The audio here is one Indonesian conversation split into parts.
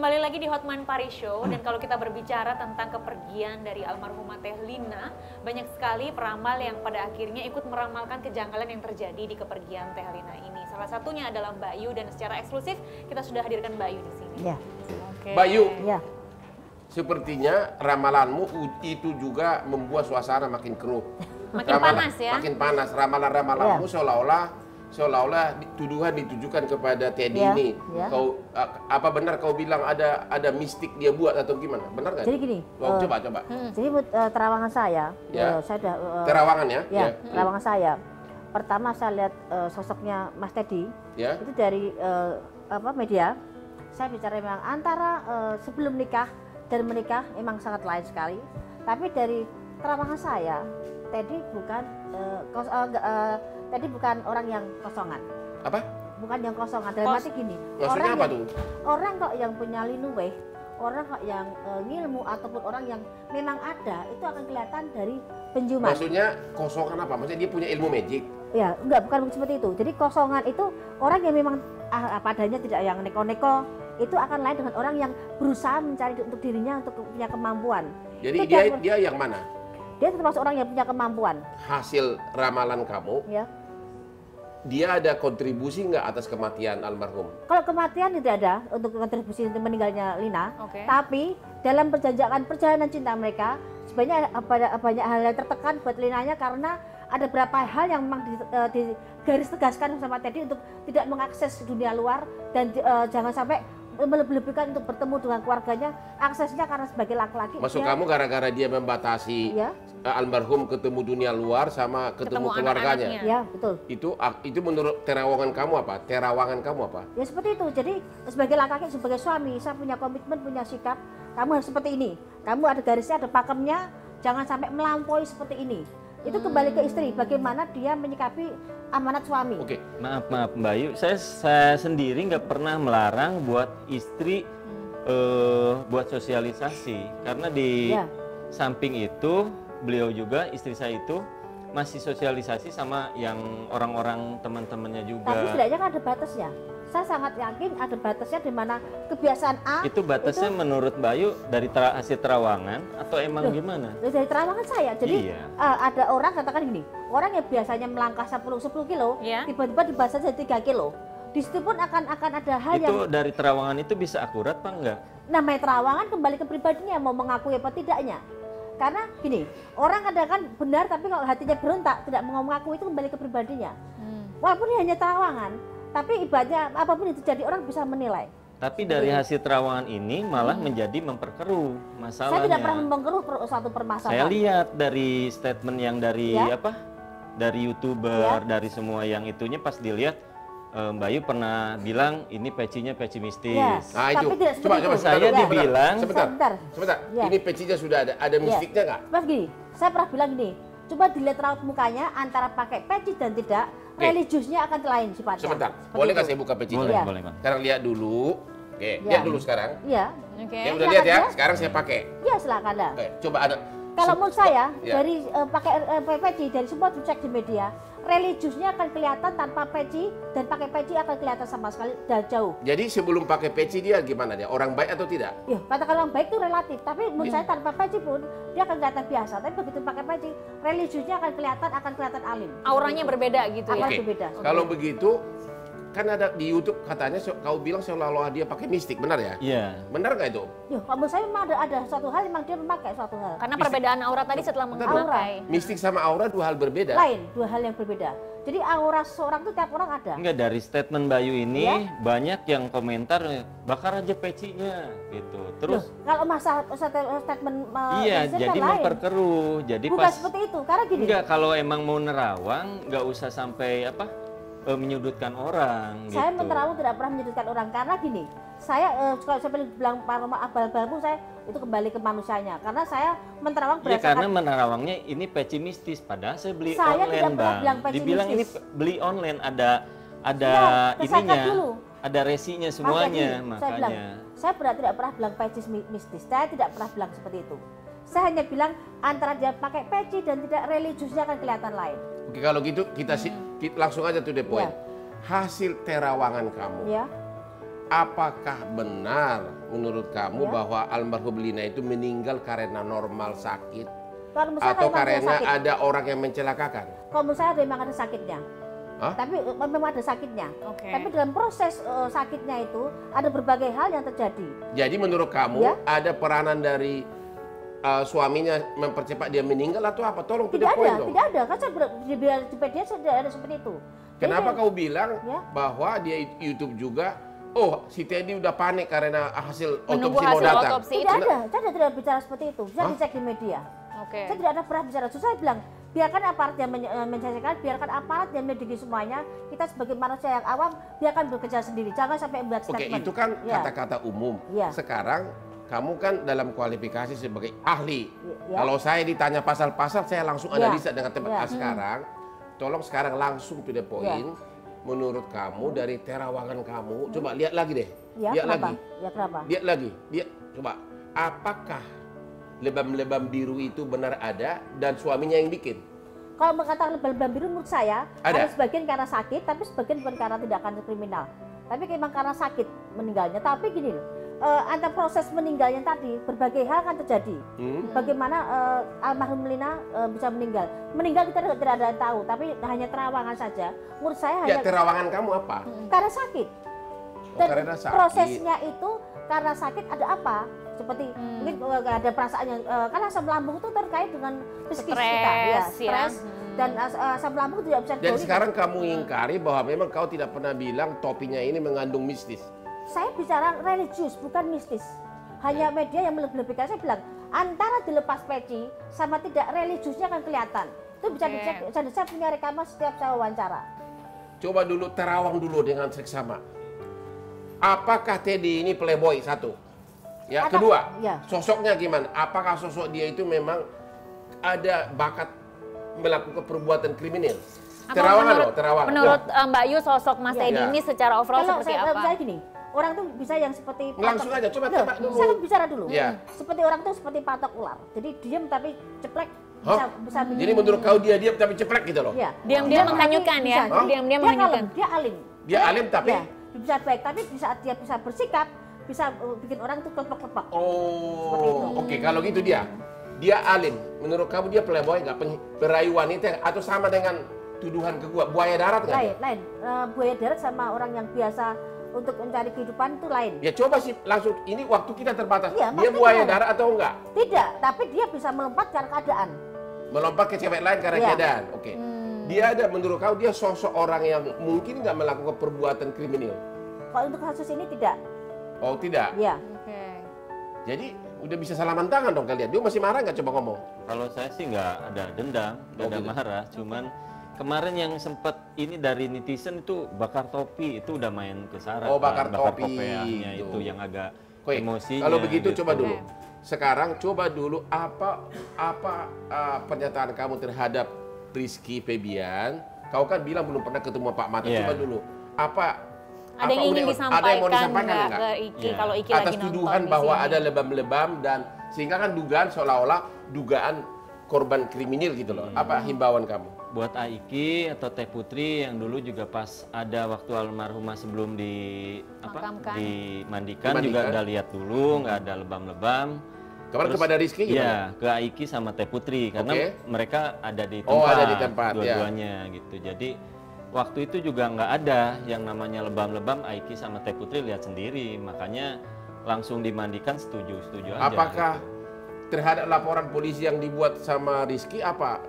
kembali lagi di Hotman Paris Show. Dan kalau kita berbicara tentang kepergian dari almarhumah Teh Lina, banyak sekali peramal yang pada akhirnya ikut meramalkan kejanggalan yang terjadi di kepergian Teh Lina ini. Salah satunya adalah Mbak Yu, dan secara eksklusif kita sudah hadirkan Mbak Yu di sini. Ya. Oke. Mbak Yu, Ya. sepertinya ramalanmu itu juga membuat suasana makin keruh. Makin panas ya? Makin panas. Ramalan-ramalanmu seolah-olah tuduhan ditujukan kepada Teddy ini. Kau apa benar kau bilang ada mistik dia buat atau gimana? Benar nggak? Jadi gini. Coba. Jadi terawangan saya, saya sudah. Terawangan ya? Ya, terawangan saya. Pertama saya lihat sosoknya Mas Teddy. Ya. Itu dari media. Saya bicara memang antara sebelum nikah dan menikah memang sangat lain sekali. Tapi dari terawangan saya, Teddy bukan orang yang kosongan. Apa? Bukan yang kosongan. Dalam arti gini. Maksudnya apa tuh? Orang kok yang punya linuweh, orang kok yang ngilmu ataupun orang yang memang ada, itu akan kelihatan dari penciuman. Maksudnya kosongan apa? Maksudnya dia punya ilmu magic? Ya, bukan seperti itu. Jadi kosongan itu orang yang memang apa adanya, tidak yang neko-neko. Itu akan lain dengan orang yang berusaha mencari untuk dirinya untuk punya kemampuan. Jadi dia yang mana? Dia termasuk orang yang punya kemampuan. Hasil ramalan kamu, Ya. dia ada kontribusi nggak atas kematian almarhum? Kalau kematian tidak ada untuk kontribusi untuk meninggalnya Lina. Tapi dalam perjalanan cinta mereka, sebenarnya banyak hal yang tertekan buat Linanya karena ada beberapa hal yang memang digaris tegaskan sama Teddy untuk tidak mengakses dunia luar dan jangan sampai melebih-lebihkan untuk bertemu dengan keluarganya, aksesnya karena sebagai laki-laki. Maksud kamu gara-gara dia membatasi almarhum ketemu dunia luar sama ketemu keluarganya? Ya, betul. Itu menurut terawangan kamu apa? Terawangan kamu apa? Ya seperti itu. Jadi sebagai laki-laki, sebagai suami, saya punya komitmen, punya sikap. Kamu harus seperti ini. Kamu ada garisnya, ada pakemnya. Jangan sampai melampaui seperti ini. Itu kembali ke istri, bagaimana dia menyikapi amanat suami. Oke. Maaf Mbak Yu, saya sendiri nggak pernah melarang buat istri buat sosialisasi, karena di samping itu beliau juga, istri saya itu masih sosialisasi sama yang orang-orang teman-temannya juga. Tapi setidaknya kan ada batasnya. Saya sangat yakin ada batasnya, di mana kebiasaan A itu batasnya itu, menurut Mbak Yu dari hasil terawangan atau emang gimana? Dari terawangan saya. Jadi ada orang katakan gini, orang yang biasanya melangkah 10 kilo, tiba-tiba dibaca jadi 3 kilo. Di situ pun akan ada hal itu yang dari terawangan itu bisa akurat apa enggak? Namanya terawangan kembali ke pribadinya, mau mengakui apa tidaknya. Karena gini, orang kadang-kadang benar tapi kalau hatinya berontak, tidak mau mengaku, itu kembali ke pribadinya. Walaupun ini hanya terawangan, tapi ibaratnya apapun itu jadi orang bisa menilai. Tapi dari hasil terawangan ini malah menjadi memperkeruh masalahnya. Saya tidak pernah memperkeruh suatu permasalahan. Saya lihat dari statement yang dari dari YouTuber, dari semua yang itunya, pas dilihat Mbak Yu pernah bilang ini pecinya peci mistis. Nah itu, coba saya dibilang. Sebentar. Ini pecinya sudah ada mistiknya nggak? Mas gini, saya pernah bilang gini, coba dilihat raut mukanya antara pakai peci dan tidak, religiusnya akan lain sifatnya. Sebentar, boleh nggak saya buka pecinya? Boleh, Bang. Sekarang lihat dulu. Oke, lihat dulu sekarang. Iya. Ya udah lihat ya, sekarang saya pakai. Iya, silakan dah. Oke, coba ada. Kalau menurut saya, dari pakai peci, dari semua cek di media, religiusnya akan kelihatan tanpa peci, dan pakai peci akan kelihatan sama sekali dan jauh. Jadi sebelum pakai peci dia gimana dia? Orang baik atau tidak? Ya, katakan orang baik itu relatif, tapi menurut saya tanpa peci pun dia akan kelihatan biasa. Tapi begitu pakai peci, religiusnya akan kelihatan alim. Auranya berbeda gitu ya? Auranya berbeda. Kalau begitu, kan ada di YouTube katanya kau bilang seolah-olah dia pakai mistik, benar ya? Iya. Benar nggak itu? Ya, kalau saya memang ada suatu hal memang dia memakai suatu hal. Karena perbedaan aura tadi setelah memakai. Mistik sama aura dua hal berbeda. Lain, dua hal yang berbeda. Jadi aura seorang itu tiap orang ada. Enggak, dari statement Mbak Yu ini banyak yang komentar bakar aja pecinya gitu. Terus kalau masalah statement iya, jadi memperkeruh. Jadi bukan seperti itu, karena gini. Enggak, kalau emang mau nerawang nggak usah sampai menyudutkan orang. Saya gitu. menerawang tidak pernah menyudutkan orang, karena gini, saya kalau saya bilang abal-abalmu, saya itu kembali ke manusianya, karena saya menerawang berdasarkan. Iya, karena menerawangnya ini peci mistis, padahal saya beli saya online, Bang. Dibilang mistis. Ini beli online ada ininya, ada resinya semuanya, makanya. Saya tidak pernah bilang peci mistis, saya tidak pernah bilang seperti itu. Saya hanya bilang antara dia pakai peci dan tidak, religiusnya akan kelihatan lain. Oke, kalau gitu kita langsung aja to the point. Hasil terawangan kamu. apakah benar menurut kamu bahwa almarhum Lina itu meninggal karena normal sakit atau karena ada orang yang mencelakakan? Kalau menurut saya memang ada sakitnya. Tapi memang ada sakitnya. Tapi dalam proses sakitnya itu ada berbagai hal yang terjadi. Jadi menurut kamu ada peranan dari suaminya mempercepat dia meninggal atau apa? Tolong tidak ada, dong. Tidak ada. Kan saya di Wikipedia tidak ada seperti itu. Kenapa kau bilang bahwa dia YouTube juga? Oh, si Teddy udah panik karena hasil otopsi mau datang. Tidak ada. Saya tidak bicara seperti itu. Bisa dicek di media. Saya tidak ada pernah bicara. Saya bilang biarkan aparat yang menyelesaikan, biarkan aparat yang menyelidiki semuanya. Kita sebagai manusia yang awam, biarkan bekerja sendiri. Jangan sampai membuat statement. Itu kan kata-kata umum. Sekarang kamu kan dalam kualifikasi sebagai ahli. Kalau saya ditanya pasal-pasal, saya langsung analisa dengan tepat. Sekarang, tolong sekarang langsung to the point. Menurut kamu dari terawangan kamu, coba lihat lagi deh. Lihat lagi. Lihat lagi. Coba, apakah lebam-lebam biru itu benar ada dan suaminya yang bikin? Kalau mengatakan lebam-lebam biru menurut saya ada sebagian karena sakit, tapi sebagian bukan karena tindakan kriminal. Tapi memang karena sakit meninggalnya. Tapi gini loh, antara proses meninggalnya tadi berbagai hal kan terjadi. Bagaimana almarhum Lina bisa meninggal? Meninggal kita tidak ada yang tahu, tapi hanya terawangan saja. Menurut saya hanya terawangan kamu apa? Karena sakit. Dan karena sakit. Prosesnya itu karena sakit ada apa? Seperti mungkin ada perasaan yang kan asam lambung itu terkait dengan psikis kita, stres. Dan asam lambung tidak bisa. Dan sekarang kamu ingkari bahwa memang kau tidak pernah bilang topinya ini mengandung mistis. Saya bicara religius, bukan mistis. Hanya media yang melebih-lebihkan. Saya bilang, antara dilepas peci sama tidak religiusnya akan kelihatan. Itu bisa dicek, saya punya rekaman setiap saya wawancara. Coba dulu terawang dulu dengan seksama. Apakah Teddy ini playboy? Satu. Ya, kedua, sosoknya gimana? Apakah sosok dia itu memang ada bakat melakukan perbuatan kriminal? Terawangan terawangan. Menurut Mbak Yu, sosok Mas Teddy ini secara overall seperti apa? Saya gini, orang tuh bisa yang seperti langsung aja, coba tebak dulu. Saya bicara dulu. Seperti orang tuh seperti patok ular. Jadi diam tapi ceplek bisa. Jadi menurut kau dia diam tapi ceplek gitu loh? Diam-diam menghanyutkan ya? Diam-diam menghanyutkan. Dia alim. Dia alim tapi? Bisa baik, tapi di saat dia bisa bersikap, bisa bikin orang tuh kelepek-kelepek. Oh, oke, kalau gitu dia alim. Menurut kamu dia playboy nggak, perayu wanita atau sama dengan tuduhan ke gua buaya darat nggak? Lain. Buaya darat sama orang yang biasa untuk mencari kehidupan itu lain. Ya coba sih langsung, ini waktu kita terbatas. Dia buaya darat atau enggak? Tidak, tapi dia bisa melompat karena keadaan. Melompat ke cewek lain karena keadaan. Oke. Dia ada, menurut kau dia sosok orang yang mungkin nggak melakukan perbuatan kriminal? Kalau untuk kasus ini tidak. Oh tidak? Iya. Jadi udah bisa salaman tangan dong kalian. Dia masih marah nggak, coba ngomong? Kalau saya sih nggak ada dendam, nggak ada marah. Cuman kemarin yang sempat ini dari netizen itu bakar topi, itu udah main ke Sarah. Oh, bakar topi itu yang agak emosi. Kalau begitu gitu. coba dulu. Sekarang coba dulu apa pernyataan kamu terhadap Rizky Febian. Kau kan bilang belum pernah ketemu Pak Mata. Coba dulu. Ada yang ingin disampaikan nggak ke Iki? Kalau Iki lagi atas tuduhan bahwa ada lebam-lebam dan sehingga kan dugaan seolah-olah dugaan korban kriminal gitu loh. Apa himbauan kamu? Buat Aiki atau Teh Putri yang dulu juga pas ada waktu almarhumah sebelum dimandikan juga udah lihat dulu nggak ada lebam-lebam. Kemarin kepada Rizky gimana? Ya, ke Aiki sama Teh Putri karena mereka ada di tempat, dua-duanya gitu. Jadi waktu itu juga nggak ada yang namanya lebam-lebam. Aiki sama Teh Putri lihat sendiri, makanya langsung dimandikan, setuju aja. Apakah terhadap laporan polisi yang dibuat sama Rizky, apa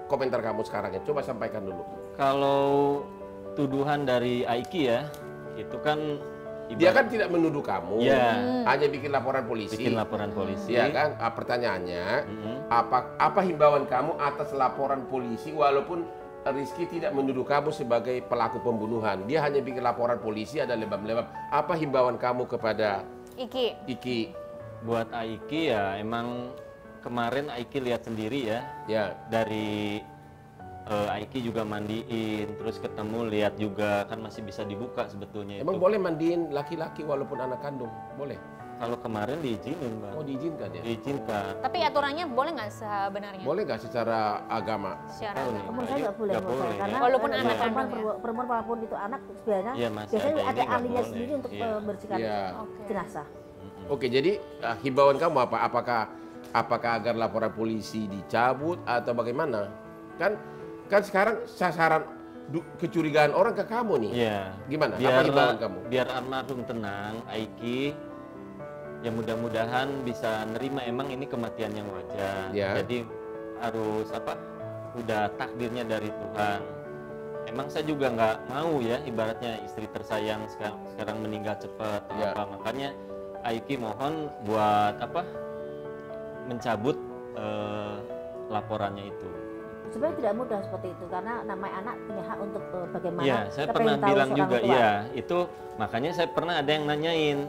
komentar kamu sekarang ya? Coba sampaikan dulu. Kalau tuduhan dari Aiki ya, itu kan dia kan tidak menuduh kamu, hanya bikin laporan polisi. Ya kan? Pertanyaannya, apa himbauan kamu atas laporan polisi walaupun Rizky tidak menuduh kamu sebagai pelaku pembunuhan? Dia hanya bikin laporan polisi ada lebam-lebam. Apa himbauan kamu kepada Iki? Buat Aiki ya, emang kemarin Aiki lihat sendiri ya. Dari Aiki juga mandiin, terus ketemu lihat juga kan masih bisa dibuka sebetulnya. Emang itu. Boleh mandiin laki-laki walaupun anak kandung? Boleh? Kalau kemarin diizinin, Bang. Oh, diizinkan ya? Diizinkan. Tapi aturannya boleh nggak sebenarnya? Boleh nggak secara agama? Secara agama. Menurut saya nggak boleh, karena Walaupun anak anak perempuan, kandung ya? perempuan apapun itu anak biasanya, Iya, biasanya ada nggak ahlinya boleh. sendiri untuk Iya. membersihkan Iya. jenazah. Oke, jadi himbauan kamu apa? Apakah agar laporan polisi dicabut atau bagaimana? Kan sekarang sasaran kecurigaan orang ke kamu nih. Iya. Gimana? Biar, apa himbauan kamu? Biar almarhum tenang, Aiki, ya mudah-mudahan bisa nerima emang ini kematian yang wajar. Ya. Jadi harus udah takdirnya dari Tuhan. Emang saya juga nggak mau ya, ibaratnya istri tersayang sekarang meninggal cepat atau Ya. makanya Aiki mohon buat mencabut laporannya itu. Sebenarnya tidak mudah seperti itu karena namanya anak punya hak untuk bagaimana. Iya, saya kita pernah pengen tahu bilang seorang juga, tua. iya, itu makanya saya pernah ada yang nanyain,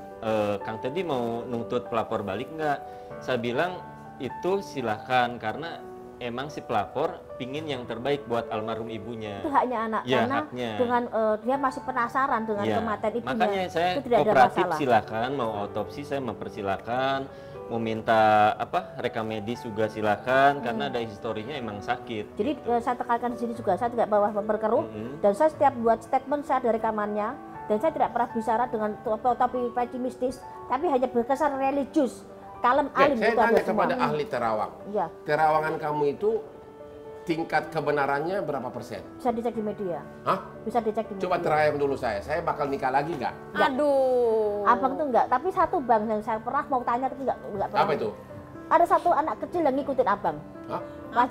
Kang Teddy mau nuntut pelapor balik nggak? Saya bilang itu silahkan karena emang si pelapor pingin yang terbaik buat almarhum ibunya. Itu haknya anak Ya, karena haknya. dengan dia masih penasaran dengan Ya, kematian ibunya. makanya saya itu tidak ada kooperatif masalah. silakan, mau autopsi saya mempersilahkan, mau minta rekam medis juga silakan karena ada historinya emang sakit. Jadi gitu. saya tekankan di sini juga, saya tidak bawa berkeruh dan saya setiap buat statement saya ada rekamannya dan saya tidak pernah bicara dengan topi pesimistis, tapi hanya berkesan religius, kalem Oke, alim saya itu ada tanya semua. kepada ahli terawang. Ya, Terawangan kamu itu tingkat kebenarannya berapa persen? bisa dicek di media. Hah? Bisa dicek di Coba media. terawang dulu saya bakal nikah lagi nggak? Aduh. Abang tuh enggak, tapi satu bang yang saya pernah mau tanya tapi enggak pernah. Apa itu? Ada satu anak kecil yang ngikutin abang, Hah?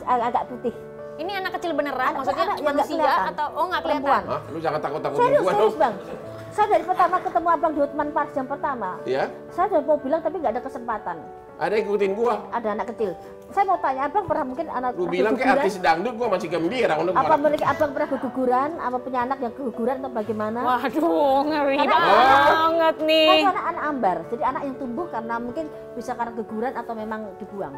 agak putih. Ini anak kecil beneran? Anak- Maksudnya anak yang nggak manusia kelihatan. atau nggak kelihatan? Perempuan. Hah? Lu jangan takut-takut Serius, gua serius dong. bang. Saya dari pertama ketemu abang di Hotman Paris yang pertama, Ya? saya udah mau bilang tapi nggak ada kesempatan. Ada yang ikutin gua. Ada anak kecil. Saya mau tanya abang pernah mungkin anak Lu bilang kayak keguguran? artis dangdut gua masih gembira. Apa mereka abang pernah keguguran? Apa punya anak yang keguguran atau bagaimana? Waduh, ngeri Karena- banget nih. Kan itu anak-anak ambar, jadi anak yang tumbuh karena mungkin bisa karena keguguran atau memang dibuang.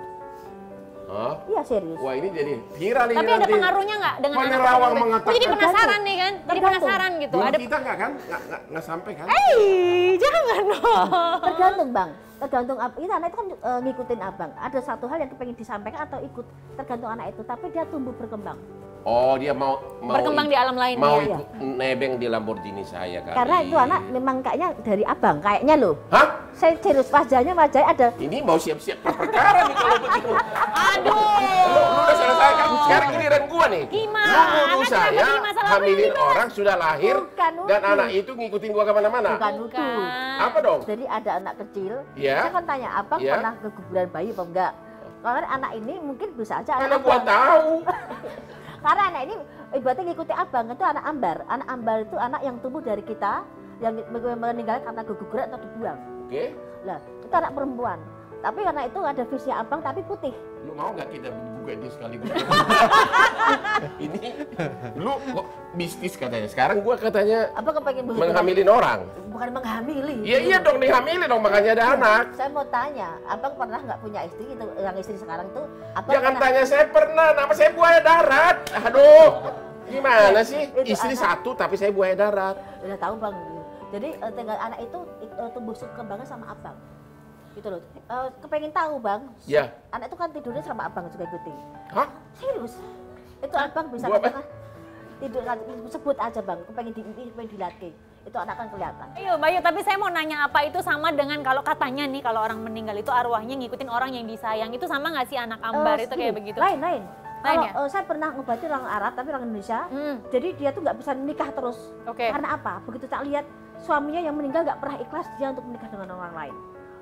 Hah? Iya serius. Wah, ini jadi viral ini Tapi ada nanti. pengaruhnya nggak dengan anak Penerawang kecil? mengatakan. Gue jadi penasaran Tergantung. nih kan, jadi Tergantung. penasaran gitu. Dulu Ada, kita nggak sampai kan? jangan dong. Tergantung bang, tergantung ini anak itu kan ngikutin abang. Ada satu hal yang pengen disampaikan atau ikut, tergantung anak itu. Tapi dia tumbuh berkembang. Oh, dia mau Berkembang di alam lain mau ya. ikut nebeng di Lamborghini saya kali. Karena itu anak memang kayaknya dari abang, kayaknya loh. Hah? Saya serius, wajahnya ada. Ini mau siap-siap perkara nih kalau begitu. Aduh. Lu udah selesaikan, sekarang giliran gua nih. Gimana? Lu nuduh Kan saya kenapa masalah hamilin apa? orang sudah lahir Bukan dan nuduh. anak itu ngikutin gua kemana-mana. Bukan nuduh. Apa dong? Jadi ada anak kecil, Iya. saya kan tanya abang Iya. pernah keguguran bayi apa enggak? Karena anak ini mungkin bisa aja Karena anak gua abang. tahu. Karena anak ini ibaratnya ngikuti abang, itu anak ambar. Anak ambar itu anak yang tumbuh dari kita, yang meninggal karena keguguran atau dibuang. Oke. Lah, itu anak perempuan. Tapi karena itu ada visi abang tapi putih. Lu mau nggak kita buka dia sekaligus? Ini lu kok bisnis katanya. Sekarang gua katanya Abang kepengen begitu? menghamilin orang. Bukan menghamili. Iya dong dihamilin dong makanya ada anak. Saya mau tanya, abang pernah nggak punya istri itu yang istri sekarang itu? Abang Jangan pernah- tanya saya pernah, nama saya buaya darat. Aduh, gimana sih? Itu Istri anak. satu tapi saya buaya darat. Udah tahu bang. Jadi tinggal anak itu tumbuh kembangnya sama abang. Gitu loh. Kepengen tahu bang. Ya. Anak itu kan tidurnya sama abang juga ikuti. Hah? Serius? Itu abang bisa Gua apa? katakan tidur sebut aja bang. Kepengen dilatih. Itu anak kan kelihatan. Ayo Bayu, tapi saya mau nanya apa itu sama dengan kalau katanya nih kalau orang meninggal itu arwahnya ngikutin orang yang disayang. Itu sama nggak sih anak ambar itu kayak begitu? Lain. Lain Kalau ya? saya pernah ngobati orang Arab tapi orang Indonesia. Jadi dia tuh nggak bisa nikah terus. Oke. Karena apa? Begitu tak lihat suaminya yang meninggal nggak pernah ikhlas dia untuk menikah dengan orang lain.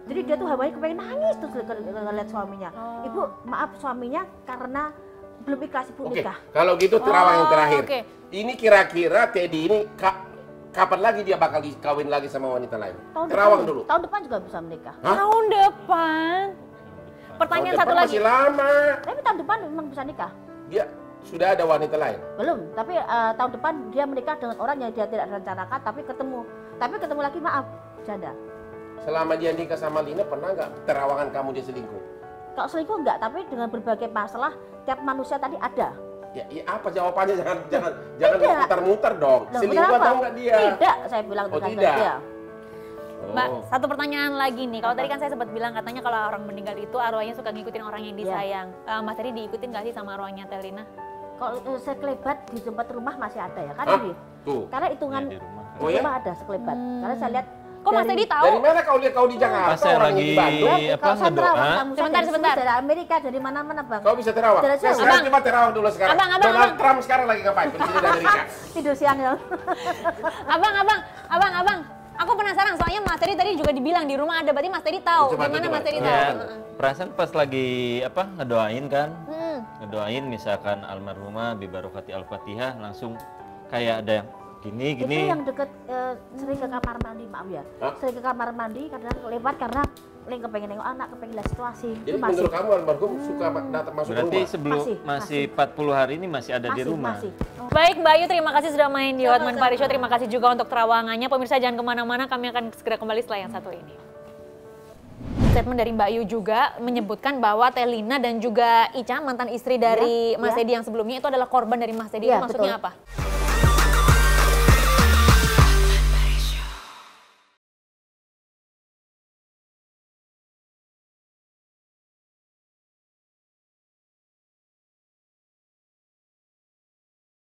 Jadi dia tuh hawanya kepengen nangis terus ngeliat suaminya. Ibu maaf suaminya karena belum ikhlas ibu Oke, nikah. kalau gitu terawang yang terakhir. oke. Ini kira-kira Teddy ini kapan lagi dia bakal kawin lagi sama wanita lain? Tahun Terawang depan, dulu. Tahun depan juga bisa menikah. Hah? Tahun depan. Pertanyaan Tahun satu depan lagi. masih lama. Tapi tahun depan memang bisa nikah. Dia sudah ada wanita lain. Belum, tapi tahun depan dia menikah dengan orang yang dia tidak rencanakan tapi ketemu. Tapi ketemu lagi maaf, janda. Selama dia nikah sama Lina pernah nggak terawangan kamu dia selingkuh? Kalau selingkuh enggak, tapi dengan berbagai masalah tiap manusia tadi ada. Ya apa jawabannya? Jangan Tidak. muter-muter dong. Loh, Selingkuh kenapa? atau enggak dia? Tidak, saya bilang Oh, tergantung tidak. dia. Mbak, satu pertanyaan lagi nih. Kalau tadi kan saya sempat bilang katanya kalau orang meninggal itu arwahnya suka ngikutin orang yang disayang. Mas Teddy diikutin gak sih sama arwahnya Teh Lina? Kalau sekelebat di tempat rumah masih ada ya kan ini? Karena hitungan di rumah. rumah ada sekelebat. Karena saya lihat. Kok Mas Teddy tahu? Dari mana kau lihat kau di Jakarta? Pas saya lagi Kalau Sandra, sebentar. Dari Amerika, dari mana-mana bang. Kau bisa terawang? Sekarang coba terawang dulu sekarang. Donald Trump sekarang lagi ngapain? Presiden Amerika. Tidur siang ya. Abang. Aku penasaran soalnya Mas Teddy tadi juga dibilang di rumah ada, berarti Mas Teddy tahu. Gimana Mas Teddy tahu? Perasaan pas lagi ngedoain kan, ngedoain misalkan almarhumah bibarokati al-fatihah langsung kayak ada yang gini. Itu yang deket sering ke kamar mandi, maaf ya. Sering ke kamar mandi kadang lewat karena kepengen nengok anak, kepengen lihat situasi. Jadi menurut kamu almarhum suka datang masuk berarti rumah? sebelum masih 40 hari ini masih ada di rumah. Baik Mbak Ayu, terima kasih sudah main di Hotman Paris Show. Terima kasih juga untuk terawangannya. Pemirsa jangan kemana-mana, kami akan segera kembali setelah yang satu ini. Statement dari Mbak Ayu juga menyebutkan bahwa Teh Lina dan juga Ica, mantan istri dari Mas Teddy yang sebelumnya itu adalah korban dari Mas Teddy. Maksudnya apa?